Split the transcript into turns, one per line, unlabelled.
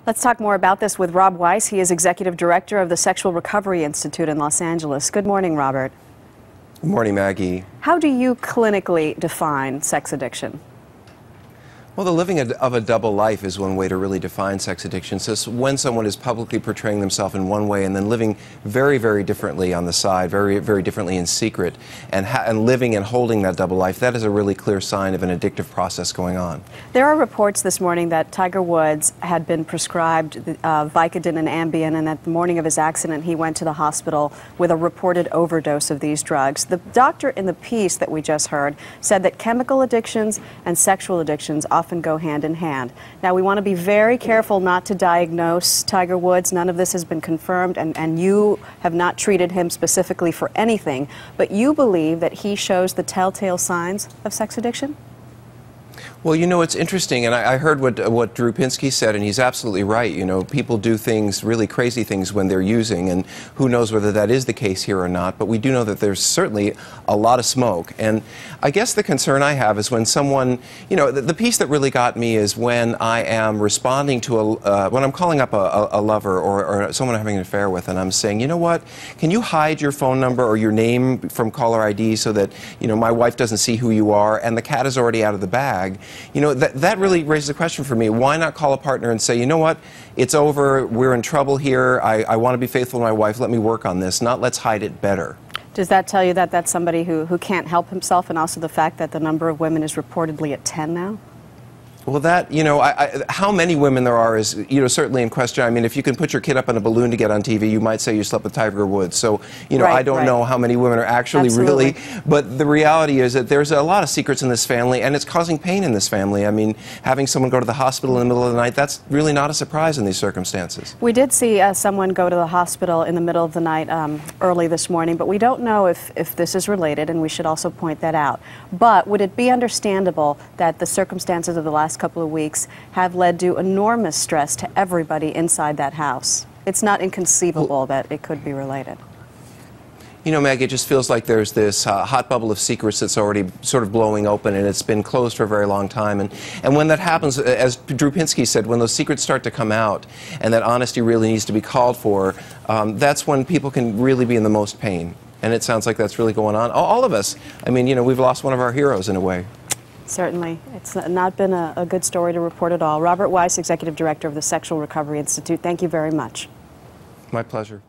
Let's talk more about this with Rob Weiss. He is Executive Director of the Sexual Recovery Institute in Los Angeles. Good morning, Robert.
Good morning, Maggie.
How do you clinically define sex addiction?
Well, the living of a double life is one way to really define sex addiction. So when someone is publicly portraying themselves in one way and then living very, very differently on the side, very, very differently in secret, and living and holding that double life, that is a really clear sign of an addictive process going on.
There are reports this morning that Tiger Woods had been prescribed Vicodin and Ambien, and that the morning of his accident he went to the hospital with a reported overdose of these drugs. The doctor in the piece that we just heard said that chemical addictions and sexual addictions often go hand in hand. Now, we want to be very careful not to diagnose Tiger Woods. None of this has been confirmed, and you have not treated him specifically for anything, but you believe that he shows the telltale signs of sex addiction?
Well, you know, it's interesting, and I heard what Drew Pinsky said, and he's absolutely right. You know, people do things, really crazy things when they're using, and who knows whether that is the case here or not, but we do know that there's certainly a lot of smoke. And I guess the concern I have is when someone, you know, the piece that really got me is when I am responding to when I'm calling up a lover or someone I'm having an affair with, and I'm saying, you know what, can you hide your phone number or your name from caller ID so that, you know, my wife doesn't see who you are, and the cat is already out of the bag. You know, that really raises a question for me. Why not call a partner and say, you know what, it's over, we're in trouble here, I want to be faithful to my wife, let me work on this, not let's hide it better.
Does that tell you that that's somebody who can't help himself, and also the fact that the number of women is reportedly at 10 now?
Well, that, you know, how many women there are is, you know, certainly in question. I mean, if you can put your kid up on a balloon to get on TV, you might say you slept with Tiger Woods. So, you know, I don't know how many women are actually really, but the reality is that there's a lot of secrets in this family, and it's causing pain in this family. I mean, having someone go to the hospital in the middle of the night, that's really not a surprise in these circumstances.
We did see someone go to the hospital in the middle of the night early this morning, but we don't know if this is related, and we should also point that out. But would it be understandable that the circumstances of the last couple of weeks have led to enormous stress to everybody inside that house? It's not inconceivable that it could be related.
You know, Maggie, it just feels like there's this hot bubble of secrets that's already sort of blowing open, and it's been closed for a very long time. And when that happens, as Drew Pinsky said, when those secrets start to come out and that honesty really needs to be called for, that's when people can really be in the most pain. And it sounds like that's really going on. All of us. I mean, you know, we've lost one of our heroes in a way.
Certainly. It's not been a good story to report at all. Robert Weiss, Executive Director of the Sexual Recovery Institute, thank you very much.
My pleasure.